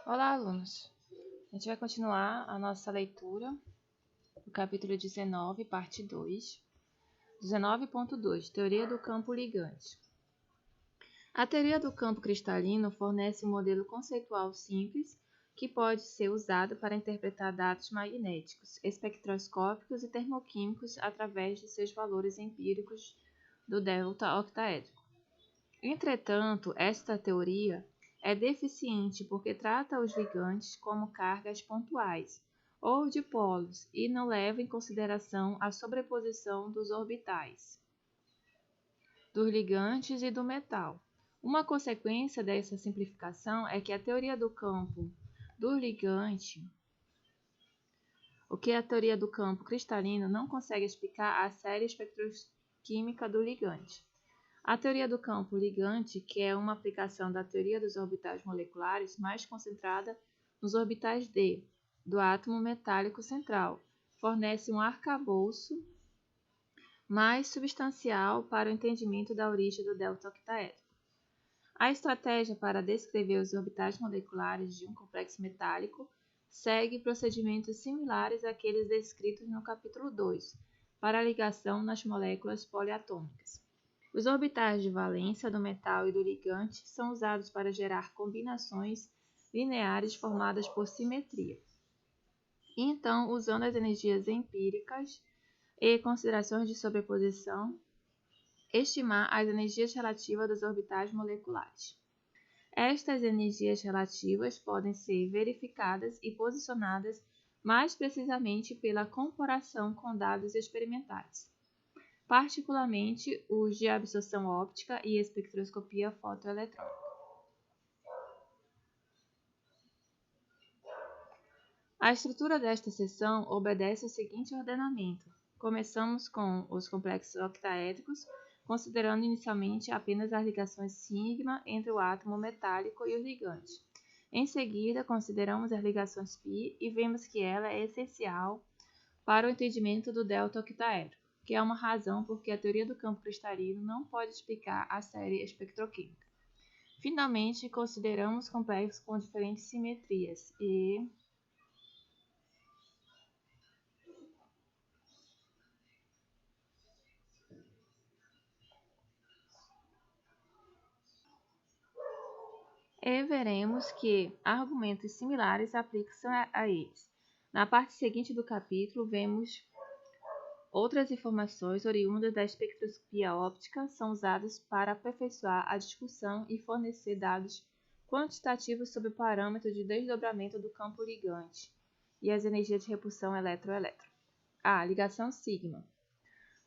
Olá, alunos! A gente vai continuar a nossa leitura do capítulo 19, parte 2. 19.2 Teoria do campo ligante. A teoria do campo cristalino fornece um modelo conceitual simples que pode ser usado para interpretar dados magnéticos, espectroscópicos e termoquímicos através de seus valores empíricos do delta octaédrico. Entretanto, esta teoria é deficiente porque trata os ligantes como cargas pontuais ou dipolos e não leva em consideração a sobreposição dos orbitais dos ligantes e do metal. Uma consequência dessa simplificação é que a teoria do campo do ligante, a teoria do campo cristalino não consegue explicar a série espectroquímica do ligante. A teoria do campo ligante, que é uma aplicação da teoria dos orbitais moleculares mais concentrada nos orbitais d do átomo metálico central, fornece um arcabouço mais substancial para o entendimento da origem do delta octaédrico. A estratégia para descrever os orbitais moleculares de um complexo metálico segue procedimentos similares àqueles descritos no capítulo 2, para a ligação nas moléculas poliatômicas. Os orbitais de valência do metal e do ligante são usados para gerar combinações lineares formadas por simetria. Então, usando as energias empíricas e considerações de sobreposição, estimar as energias relativas dos orbitais moleculares. Estas energias relativas podem ser verificadas e posicionadas mais precisamente pela comparação com dados experimentais, particularmente os de absorção óptica e espectroscopia fotoeletrônica. A estrutura desta seção obedece ao seguinte ordenamento. Começamos com os complexos octaédricos, considerando inicialmente apenas as ligações sigma entre o átomo metálico e o ligante. Em seguida, consideramos as ligações π e vemos que ela é essencial para o entendimento do delta octaédrico, que é uma razão por que a teoria do campo cristalino não pode explicar a série espectroquímica. Finalmente, consideramos complexos com diferentes simetrias e veremos que argumentos similares aplicam-se a eles. Na parte seguinte do capítulo, vemos outras informações oriundas da espectroscopia óptica são usadas para aperfeiçoar a discussão e fornecer dados quantitativos sobre o parâmetro de desdobramento do campo ligante e as energias de repulsão eletro-elétron. A. Ligação sigma.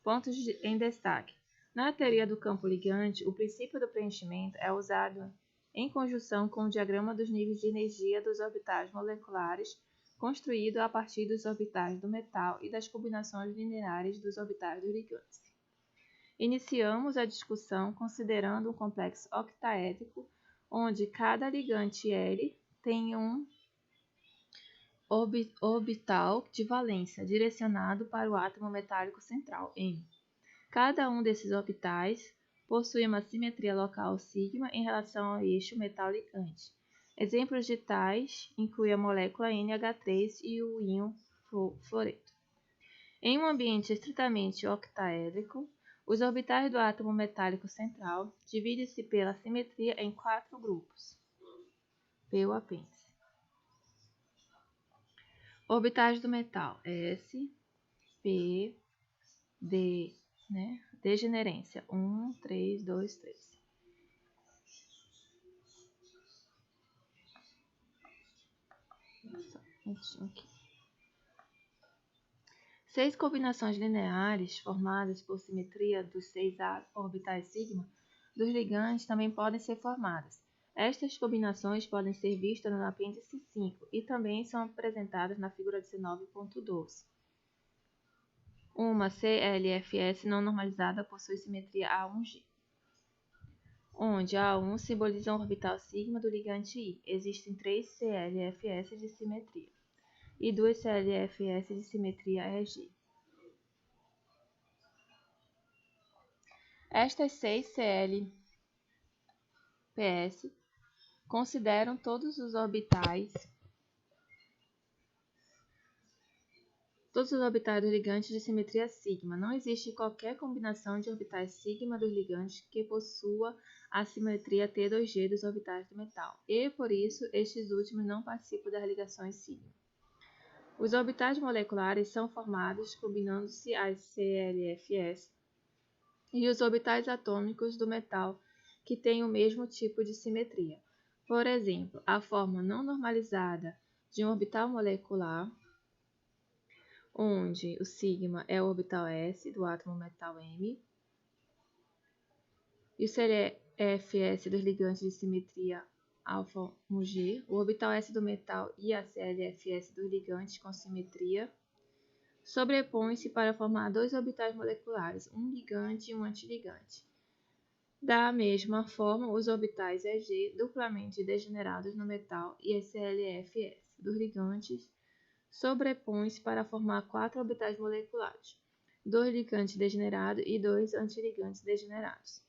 Pontos em destaque. Na teoria do campo ligante, o princípio do preenchimento é usado em conjunção com o diagrama dos níveis de energia dos orbitais moleculares, construído a partir dos orbitais do metal e das combinações lineares dos orbitais dos ligantes. Iniciamos a discussão considerando um complexo octaédrico, onde cada ligante L tem um orbital de valência direcionado para o átomo metálico central, M. Cada um desses orbitais possui uma simetria local sigma em relação ao eixo metal-ligante. Exemplos de tais incluem a molécula NH3 e o íon fluoreto. Em um ambiente estritamente octaédrico, os orbitais do átomo metálico central dividem-se pela simetria em 4 grupos, P o apêndice. Orbitais do metal, S, P, D, degenerência, 1, 3, 2, 3. Aqui. 6 combinações lineares formadas por simetria dos 6 orbitais sigma dos ligantes também podem ser formadas. Estas combinações podem ser vistas no apêndice 5 e também são apresentadas na figura 19.12. Uma CLFS não normalizada possui simetria A1G, onde A1 simboliza um orbital sigma do ligante I. Existem 3 CLFS de simetria e 2 CLFS de simetria EG. Estas 6 CLPS consideram todos os orbitais dos ligantes de simetria sigma. Não existe qualquer combinação de orbitais sigma dos ligantes que possua a simetria T2G dos orbitais do metal, e, por isso, estes últimos não participam das ligações sigma. Os orbitais moleculares são formados combinando-se as CLFS e os orbitais atômicos do metal que têm o mesmo tipo de simetria. Por exemplo, a forma não normalizada de um orbital molecular, onde o sigma é o orbital S do átomo metal M, e o CLFS dos ligantes de simetria alfa-G, o orbital S do metal e a CLFS dos ligantes com simetria sobrepõem-se para formar dois orbitais moleculares, um ligante e um antiligante. Da mesma forma, os orbitais EG duplamente degenerados no metal e a CLFS dos ligantes sobrepõem-se para formar quatro orbitais moleculares, dois ligantes degenerados e dois antiligantes degenerados.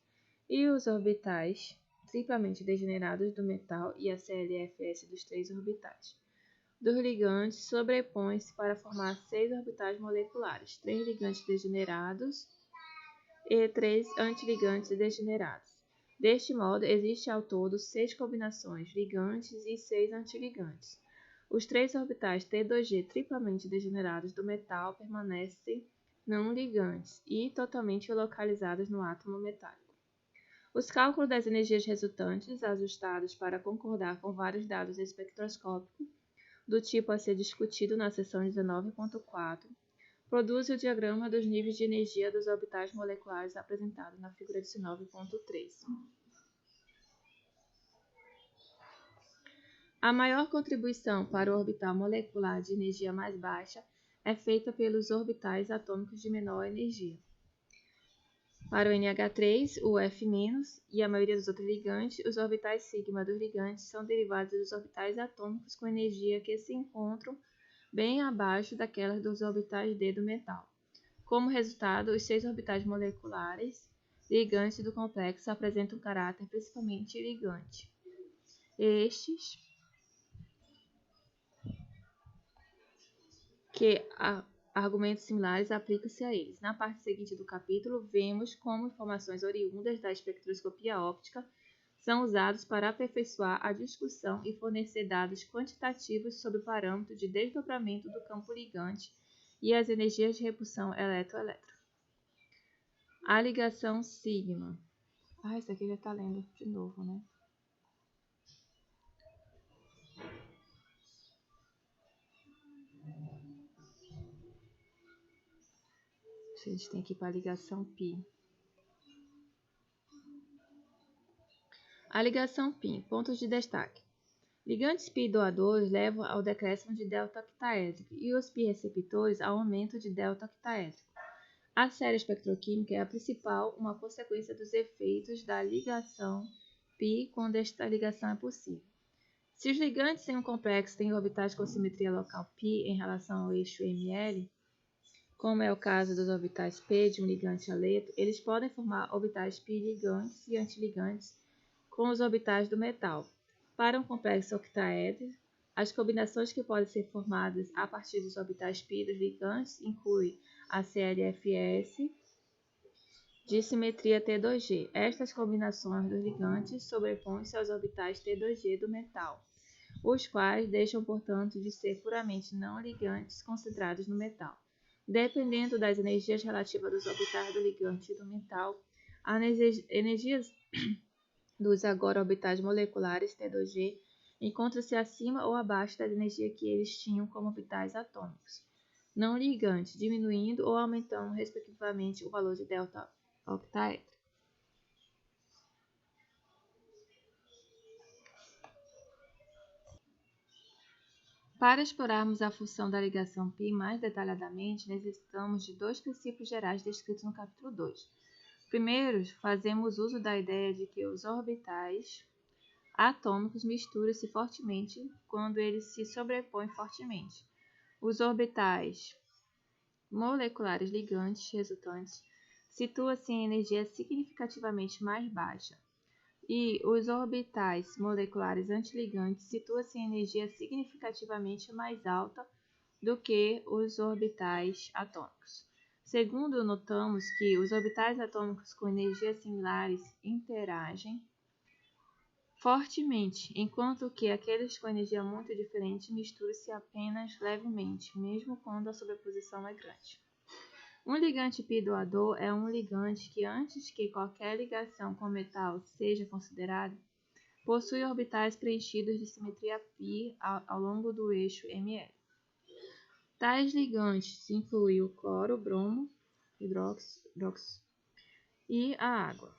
E os orbitais triplamente degenerados do metal e a CLFS dos três orbitais dos ligantes sobrepõem-se para formar seis orbitais moleculares, três ligantes degenerados e três antiligantes degenerados. Deste modo, existe ao todo 6 combinações ligantes e 6 antiligantes. Os três orbitais T2G triplamente degenerados do metal permanecem não ligantes e totalmente localizados no átomo metálico. Os cálculos das energias resultantes, ajustados para concordar com vários dados espectroscópicos, do tipo a ser discutido na seção 19.4, produzem o diagrama dos níveis de energia dos orbitais moleculares apresentado na figura 19.3. A maior contribuição para o orbital molecular de energia mais baixa é feita pelos orbitais atômicos de menor energia. Para o NH3, o F- e a maioria dos outros ligantes, os orbitais sigma dos ligantes são derivados dos orbitais atômicos com energia que se encontram bem abaixo daquelas dos orbitais D do metal. Como resultado, os 6 orbitais moleculares ligantes do complexo apresentam um caráter principalmente ligante. Estes que argumentos similares aplicam-se a eles. Na parte seguinte do capítulo, vemos como informações oriundas da espectroscopia óptica são usadas para aperfeiçoar a discussão e fornecer dados quantitativos sobre o parâmetro de desdobramento do campo ligante e as energias de repulsão eletro-elétrica. A ligação sigma. Isso aqui já está lendo de novo, né? A gente tem aqui para a ligação π. A ligação π. Pontos de destaque. Ligantes π doadores levam ao decréscimo de delta octaédrico e os π receptores ao aumento de delta octaédrico. A série espectroquímica é a principal, uma consequência dos efeitos da ligação π quando esta ligação é possível. Se os ligantes em um complexo têm orbitais com simetria local π em relação ao eixo ML, como é o caso dos orbitais P de um ligante aleto, eles podem formar orbitais π ligantes e antiligantes com os orbitais do metal. Para um complexo octaédrico, as combinações que podem ser formadas a partir dos orbitais π dos ligantes incluem a CLFS de simetria T2G. Estas combinações dos ligantes sobrepõem-se aos orbitais T2G do metal, os quais deixam, portanto, de ser puramente não ligantes concentrados no metal. Dependendo das energias relativas dos orbitais do ligante e do metal, as energias dos agora orbitais moleculares T2G encontra-se acima ou abaixo da energia que eles tinham como orbitais atômicos não ligantes, diminuindo ou aumentando respectivamente o valor de delta octaédrico. Para explorarmos a função da ligação π mais detalhadamente, necessitamos de dois princípios gerais descritos no capítulo 2. Primeiro, fazemos uso da ideia de que os orbitais atômicos misturam-se fortemente quando eles se sobrepõem fortemente. Os orbitais moleculares ligantes resultantes situam-se em energia significativamente mais baixa. E os orbitais moleculares antiligantes situam-se em energia significativamente mais alta do que os orbitais atômicos. Segundo, notamos que os orbitais atômicos com energias similares interagem fortemente, enquanto que aqueles com energia muito diferente misturam-se apenas levemente, mesmo quando a sobreposição é grande. Um ligante π doador é um ligante que, antes que qualquer ligação com metal seja considerada, possui orbitais preenchidos de simetria π ao longo do eixo Ml. Tais ligantes incluem o cloro, bromo, hidróxido e a água.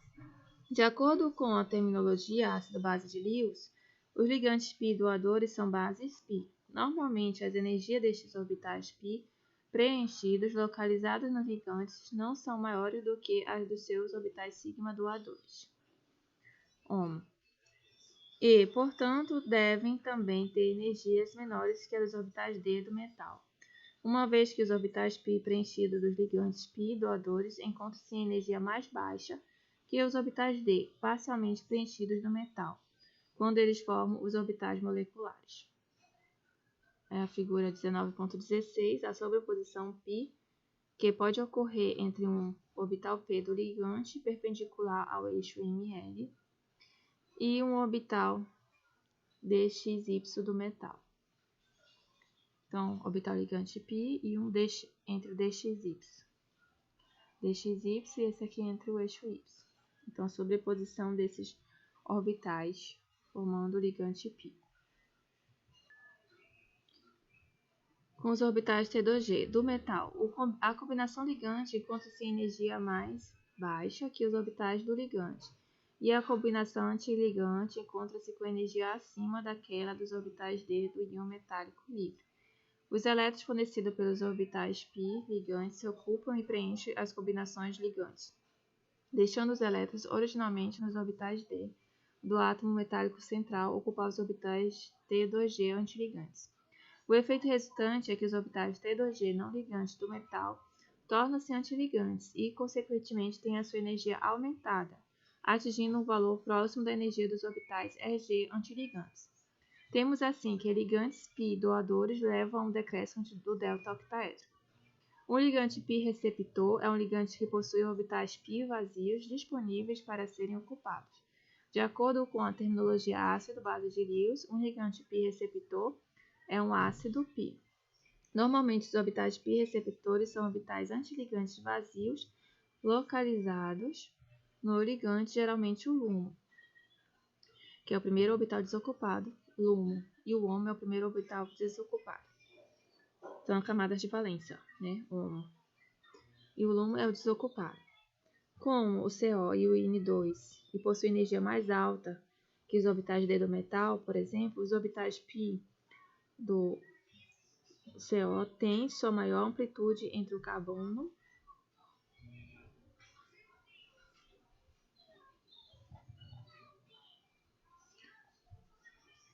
De acordo com a terminologia ácido-base de Lewis, os ligantes π doadores são bases π. Normalmente, as energias destes orbitais π preenchidos localizados nos ligantes não são maiores do que as dos seus orbitais sigma doadores. E, portanto, devem também ter energias menores que as dos orbitais d do metal, uma vez que os orbitais π preenchidos dos ligantes π doadores encontram-se em energia mais baixa que os orbitais d parcialmente preenchidos do metal, quando eles formam os orbitais moleculares. É a figura 19.16, a sobreposição π, que pode ocorrer entre um orbital p do ligante perpendicular ao eixo Ml e um orbital dxy do metal. Então, orbital ligante π e um entre o dxy. Dxy e esse aqui entre o eixo y. Então, a sobreposição desses orbitais formando o ligante π. Com os orbitais T2G do metal, a combinação ligante encontra-se em energia mais baixa que os orbitais do ligante, e a combinação antiligante encontra-se com energia acima daquela dos orbitais D do íon metálico livre. Os elétrons fornecidos pelos orbitais π ligantes se ocupam e preenchem as combinações ligantes, deixando os elétrons originalmente nos orbitais D do átomo metálico central ocupar os orbitais T2G antiligantes. O efeito resultante é que os orbitais T2G não ligantes do metal tornam-se antiligantes e, consequentemente, têm a sua energia aumentada, atingindo um valor próximo da energia dos orbitais Eg antiligantes. Temos assim que ligantes π doadores levam a um decréscimo do delta octaedro. Um ligante π receptor é um ligante que possui orbitais π vazios disponíveis para serem ocupados. De acordo com a terminologia ácido-base de Lewis, um ligante π receptor é um ácido π. Normalmente, os orbitais π receptores são orbitais antiligantes vazios localizados no ligante, geralmente o LUMO, que é o primeiro orbital desocupado, LUMO, e o HOMO é o primeiro orbital desocupado. São camadas de valência, né? HOMO. E o LUMO é o desocupado. Como o CO e o In2 e possuem energia mais alta que os orbitais D do metal, por exemplo, os orbitais π do CO têm sua maior amplitude entre o carbono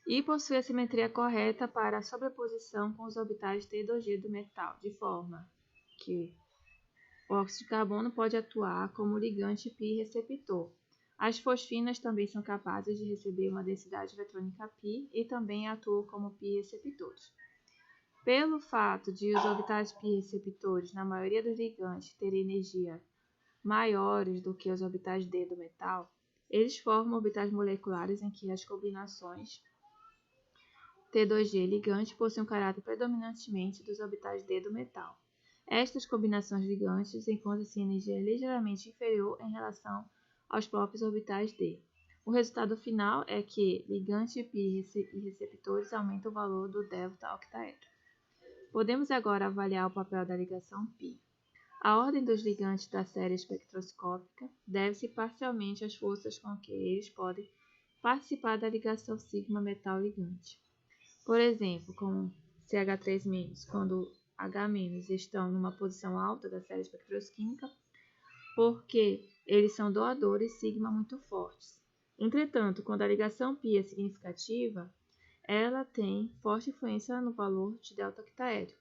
e possui a simetria correta para a sobreposição com os orbitais T2G do metal, de forma que o óxido de carbono pode atuar como ligante π receptor. As fosfinas também são capazes de receber uma densidade eletrônica π e também atuam como π receptores. Pelo fato de os orbitais π receptores, na maioria dos ligantes, terem energia maiores do que os orbitais D do metal, eles formam orbitais moleculares em que as combinações T2G ligante possuem um caráter predominantemente dos orbitais D do metal. Estas combinações ligantes encontram-se em energia ligeiramente inferior em relação aos próprios orbitais D. O resultado final é que ligante π e receptores aumentam o valor do delta octaedro. Podemos agora avaliar o papel da ligação π. A ordem dos ligantes da série espectroscópica deve-se parcialmente às forças com que eles podem participar da ligação sigma metal-ligante. Por exemplo, com CH3-, quando H- estão numa posição alta da série espectrosquímica, porque eles são doadores sigma muito fortes. Entretanto, quando a ligação π é significativa, ela tem forte influência no valor de delta octaedro.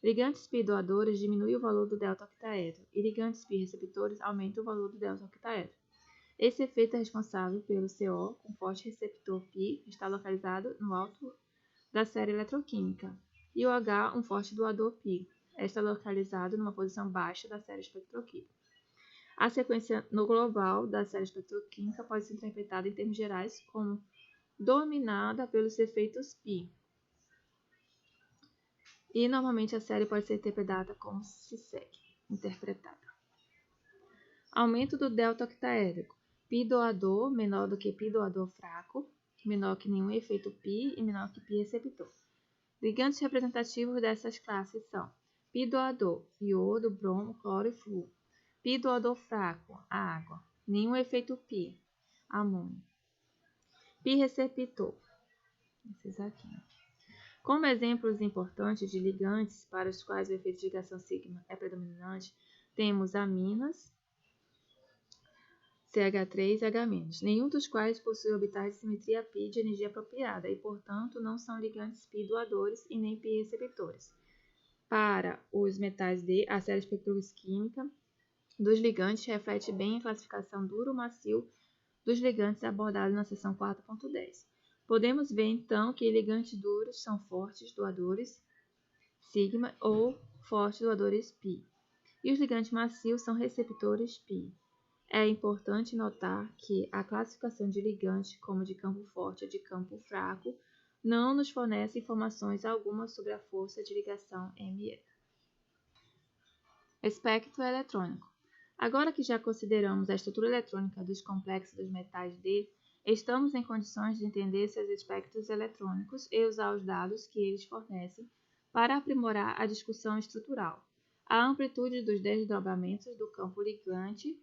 Ligantes π doadores diminuem o valor do delta octaedro e ligantes π receptores aumentam o valor do delta octaedro. Esse efeito é responsável pelo CO com forte receptor π, que está localizado no alto da série eletroquímica, e o H, um forte doador π, está localizado numa posição baixa da série espectroquímica. A sequência no global da série espectroquímica pode ser interpretada em termos gerais como dominada pelos efeitos π. E normalmente a série pode ser interpretada como se segue. Aumento do delta octaédrico. Π doador menor do que π doador fraco, menor que nenhum efeito π e menor que π receptor. Ligantes representativos dessas classes são π doador, iodo, bromo, cloro e flúor. π doador fraco, a água. Nenhum efeito π, amônio. π receptor, esses aqui. Como exemplos importantes de ligantes para os quais o efeito de ligação sigma é predominante, temos aminas, CH3 e H-, nenhum dos quais possui orbitais de simetria π de energia apropriada e, portanto, não são ligantes π doadores e nem π receptores. Para os metais D, a série espectroquímica dos ligantes reflete bem a classificação duro-macio dos ligantes abordada na seção 4.10. Podemos ver, então, que ligantes duros são fortes doadores sigma ou fortes doadores π, e os ligantes macios são receptores π. É importante notar que a classificação de ligante como de campo forte ou de campo fraco não nos fornece informações alguma sobre a força de ligação ME. Espectro eletrônico. Agora que já consideramos a estrutura eletrônica dos complexos dos metais D, estamos em condições de entender seus espectros eletrônicos e usar os dados que eles fornecem para aprimorar a discussão estrutural. A amplitude dos desdobramentos do campo ligante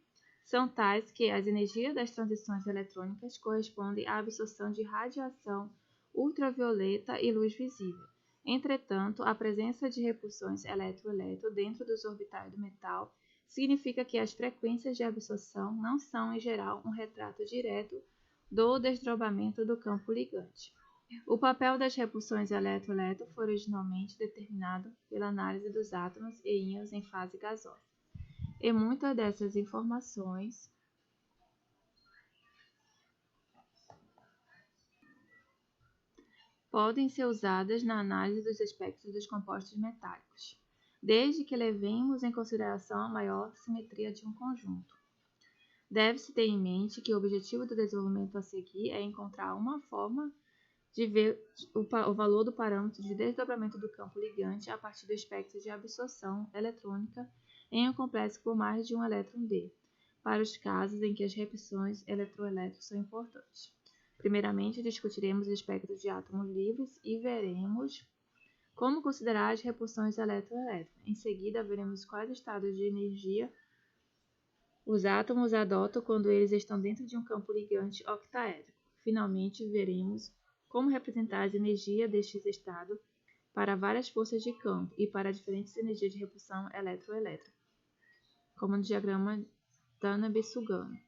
são tais que as energias das transições eletrônicas correspondem à absorção de radiação ultravioleta e luz visível. Entretanto, a presença de repulsões eletro-eletro dentro dos orbitais do metal significa que as frequências de absorção não são, em geral, um retrato direto do desdobramento do campo ligante. O papel das repulsões eletro-eletro foi originalmente determinado pela análise dos átomos e íons em fase gasosa. E muitas dessas informações podem ser usadas na análise dos espectros dos compostos metálicos, desde que levemos em consideração a maior simetria de um conjunto. Deve-se ter em mente que o objetivo do desenvolvimento a seguir é encontrar uma forma de ver o valor do parâmetro de desdobramento do campo ligante a partir do espectro de absorção eletrônica em um complexo por mais de um elétron D, para os casos em que as repulsões eletro-eletro são importantes. Primeiramente, discutiremos o espectro de átomos livres e veremos como considerar as repulsões eletro-eletro. Em seguida, veremos quais estados de energia os átomos adotam quando eles estão dentro de um campo ligante octaédrico. Finalmente, veremos como representar as energias destes estados para várias forças de campo e para diferentes energias de repulsão eletro-elétrica, como no diagrama Tanabe-Sugano,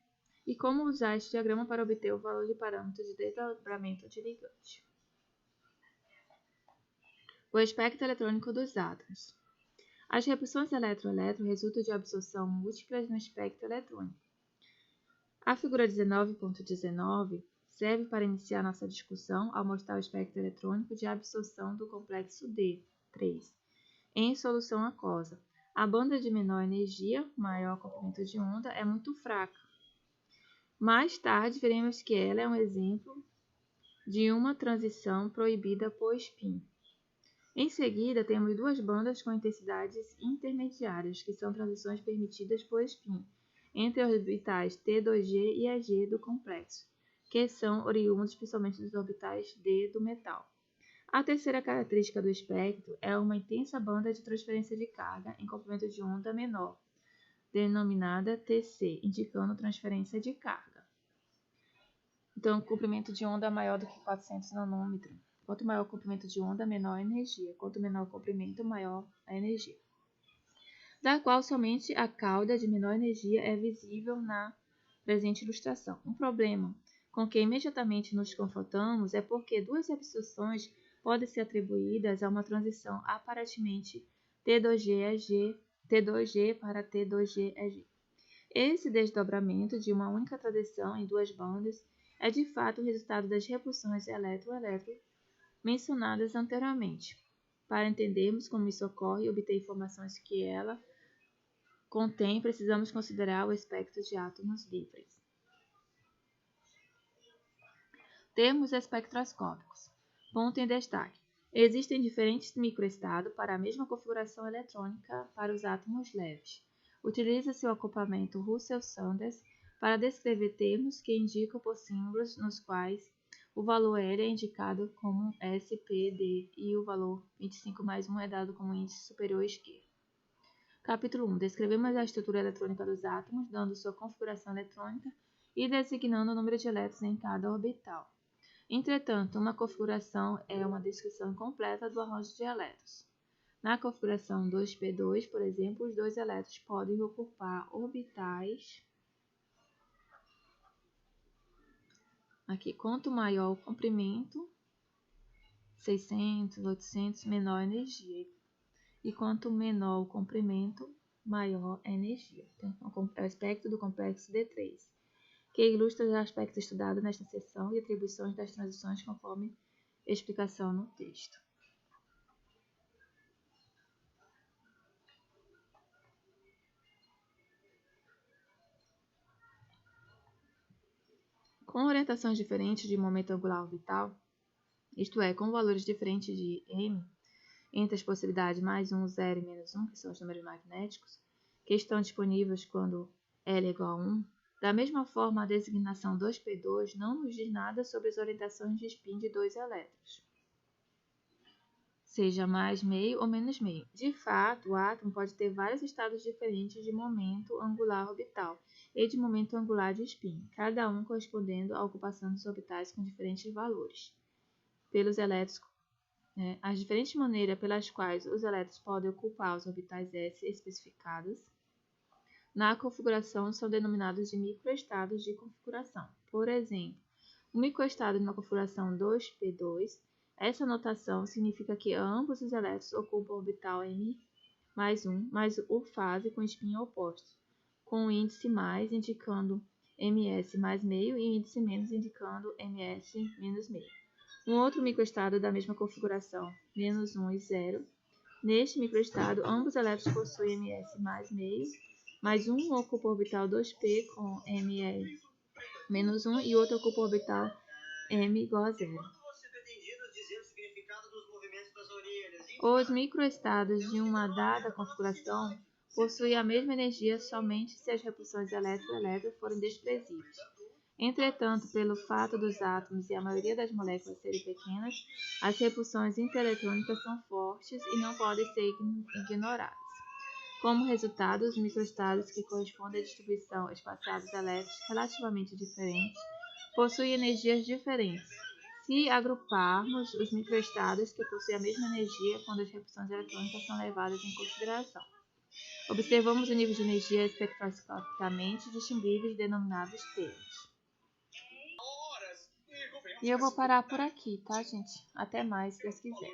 e como usar este diagrama para obter o valor de parâmetro de desdobramento de ligante. O espectro eletrônico dos átomos. As repulsões eletro-eletro resultam de absorção múltiplas no espectro eletrônico. A figura 19.19 serve para iniciar nossa discussão ao mostrar o espectro eletrônico de absorção do complexo D3 em solução aquosa. A banda de menor energia, maior comprimento de onda, é muito fraca. Mais tarde, veremos que ela é um exemplo de uma transição proibida por spin. Em seguida, temos duas bandas com intensidades intermediárias, que são transições permitidas por spin, entre os orbitais T2G e AG do complexo, que são oriundos principalmente dos orbitais D do metal. A terceira característica do espectro é uma intensa banda de transferência de carga em comprimento de onda menor, denominada TC, indicando transferência de carga. Então, comprimento de onda maior do que 400 nanômetros. Quanto maior o comprimento de onda, menor a energia. Quanto menor o comprimento, maior a energia. Da qual somente a cauda de menor energia é visível na presente ilustração. Um problema com que imediatamente nos confrontamos é porque duas absorções podem ser atribuídas a uma transição aparentemente T2G para T2G. Esse desdobramento de uma única transição em duas bandas é de fato o resultado das repulsões elétron-elétron mencionadas anteriormente. Para entendermos como isso ocorre e obter informações que ela contém, precisamos considerar o espectro de átomos livres. Termos espectroscópicos. Ponto em destaque. Existem diferentes microestados para a mesma configuração eletrônica para os átomos leves. Utiliza-se o acoplamento Russell-Sanders para descrever termos que indicam por símbolos nos quais o valor L é indicado como SPD e o valor 25 mais 1 é dado como índice superior esquerdo. Capítulo 1. Descrevemos a estrutura eletrônica dos átomos, dando sua configuração eletrônica e designando o número de elétrons em cada orbital. Entretanto, uma configuração é uma descrição incompleta do arranjo de elétrons. Na configuração 2p2, por exemplo, os dois elétrons podem ocupar orbitais. Aqui, quanto maior o comprimento, 600, 800, menor a energia. E quanto menor o comprimento, maior a energia. Então, é o espectro do complexo D3, que ilustra os aspectos estudados nesta seção e atribuições das transições conforme explicação no texto. Com orientações diferentes de momento angular orbital, isto é, com valores diferentes de m, entre as possibilidades mais 1, 0 e menos 1, que são os números magnéticos, que estão disponíveis quando L é igual a 1, da mesma forma a designação 2p2 não nos diz nada sobre as orientações de spin de dois elétrons, seja mais meio ou menos meio. De fato, o átomo pode ter vários estados diferentes de momento angular orbital e de momento angular de spin, cada um correspondendo à ocupação dos orbitais com diferentes valores. Pelos elétrons, as diferentes maneiras pelas quais os elétrons podem ocupar os orbitais S especificados na configuração são denominados de microestados de configuração. Por exemplo, um microestado de uma configuração 2p2, essa notação significa que ambos os elétrons ocupam o orbital m mais 1 mais o fase com spin oposto, com o índice mais indicando ms mais meio e o índice menos indicando ms menos meio. Um outro microestado da mesma configuração, menos 1 e 0. Neste microestado, ambos os elétrons possuem ms mais meio, mais um ocupa o orbital 2p com me menos 1 e outro ocupa o orbital m igual a 0. Os microestados de uma dada configuração possuem a mesma energia somente se as repulsões elétron-elétron forem desprezíveis. Entretanto, pelo fato dos átomos e a maioria das moléculas serem pequenas, as repulsões intereletrônicas são fortes e não podem ser ignoradas. Como resultado, os microestados que correspondem à distribuição espacial dos elétrons relativamente diferentes possuem energias diferentes. Se agruparmos os microestados que possuem a mesma energia quando as repulsões eletrônicas são levadas em consideração, observamos o nível de energia espectroscopicamente distinguíveis denominados termos. E eu vou parar por aqui, tá, gente? Até mais, se Deus quiser.